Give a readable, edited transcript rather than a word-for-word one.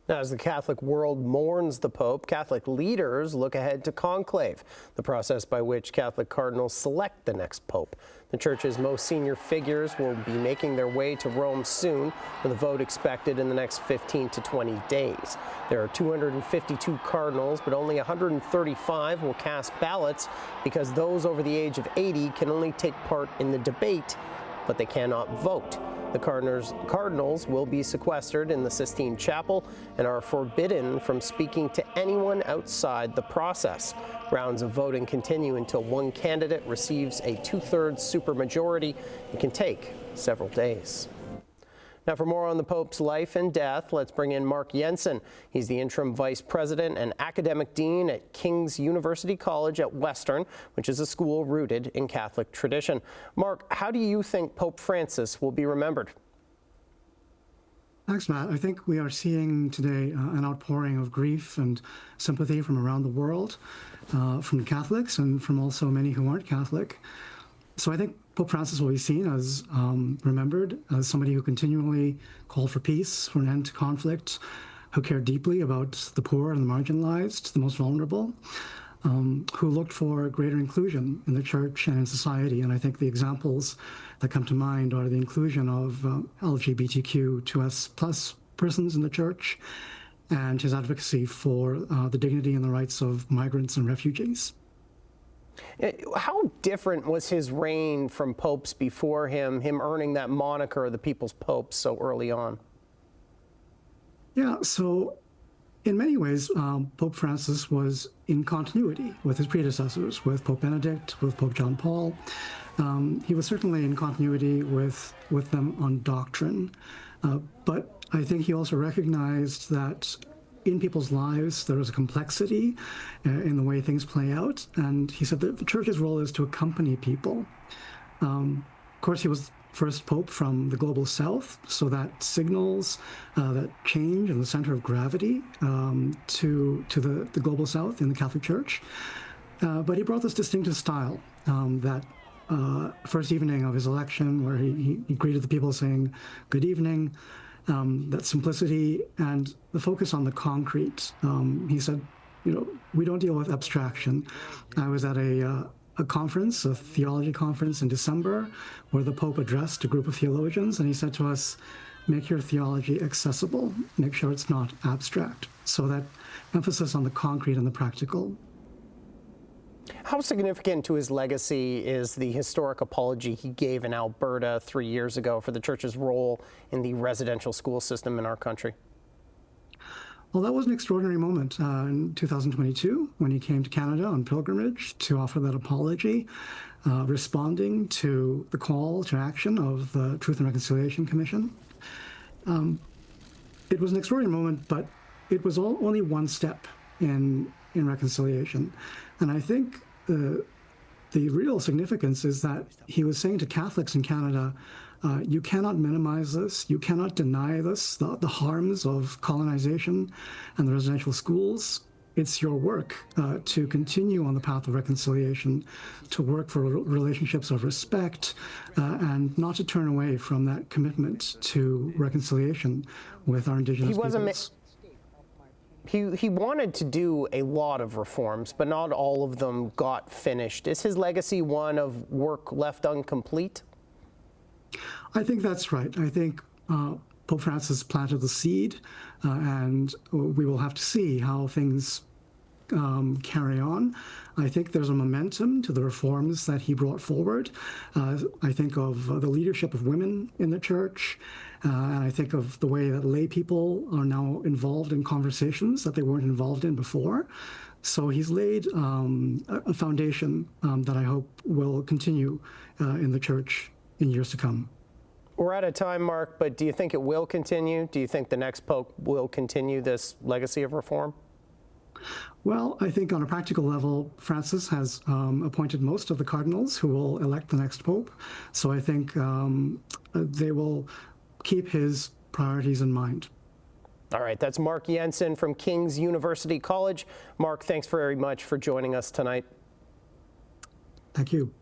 Now, as the Catholic world mourns the Pope, Catholic leaders look ahead to conclave, the process by which Catholic cardinals select the next Pope. The Church's most senior figures will be making their way to Rome soon, with a vote expected in the next 15 to 20 days. There are 252 cardinals, but only 135 will cast ballots because those over the age of 80 can only take part in the debate, but they cannot vote. The cardinals will be sequestered in the Sistine Chapel and are forbidden from speaking to anyone outside the process. Rounds of voting continue until one candidate receives a two-thirds supermajority. It can take several days. Now, for more on the Pope's life and death, let's bring in Mark Yenson. He's the interim vice president and academic dean at King's University College at Western, which is a school rooted in Catholic tradition. Mark, how do you think Pope Francis will be remembered? Thanks, Matt. I think we are seeing today an outpouring of grief and sympathy from around the world, from Catholics and from also many who aren't Catholic. So I think Pope Francis will be seen as remembered as somebody who continually called for peace, for an end to conflict, who cared deeply about the poor and the marginalized, the most vulnerable, who looked for greater inclusion in the church and in society. And I think the examples that come to mind are the inclusion of LGBTQ2S+ persons in the church and his advocacy for the dignity and the rights of migrants and refugees. How different was his reign from popes before him earning that moniker, the People's Pope, so early on? Yeah, so in many ways, Pope Francis was in continuity with his predecessors, with Pope Benedict, with Pope John Paul. He was certainly in continuity with them on doctrine, but I think he also recognized that in people's lives, there is a complexity in the way things play out. And he said that the church's role is to accompany people. Of course, he was first pope from the global south, so that signals that change in the center of gravity to the global south in the Catholic Church. But he brought this distinctive style that first evening of his election, where he greeted the people saying, "Good evening." That simplicity and the focus on the concrete. He said, we don't deal with abstraction. I was at a conference, a theology conference in December, where the Pope addressed a group of theologians, and he said to us, make your theology accessible, make sure it's not abstract. So that emphasis on the concrete and the practical. How significant to his legacy is the historic apology he gave in Alberta 3 years ago for the Church's role in the residential school system in our country? Well, that was an extraordinary moment in 2022 when he came to Canada on pilgrimage to offer that apology, responding to the call to action of the Truth and Reconciliation Commission. It was an extraordinary moment, but it was only one step in reconciliation. And I think the real significance is that he was saying to Catholics in Canada, you cannot minimize this, you cannot deny this, the harms of colonization and the residential schools. It's your work to continue on the path of reconciliation, to work for relationships of respect, and not to turn away from that commitment to reconciliation with our Indigenous peoples. He wanted to do a lot of reforms, but not all of them got finished. Is his legacy one of work left incomplete? I think that's right. I think Pope Francis planted the seed, and we will have to see how things carry on. I think there's a momentum to the reforms that he brought forward. I think of the leadership of women in the church, and I think of the way that lay people are now involved in conversations that they weren't involved in before. So he's laid a foundation that I hope will continue in the church in years to come. We're out of time, Mark, but do you think it will continue? Do you think the next Pope will continue this legacy of reform? Well, I think on a practical level, Francis has appointed most of the cardinals who will elect the next Pope. So I think they will keep his priorities in mind. All right, that's Mark Yenson from King's University College. Mark, thanks very much for joining us tonight. Thank you.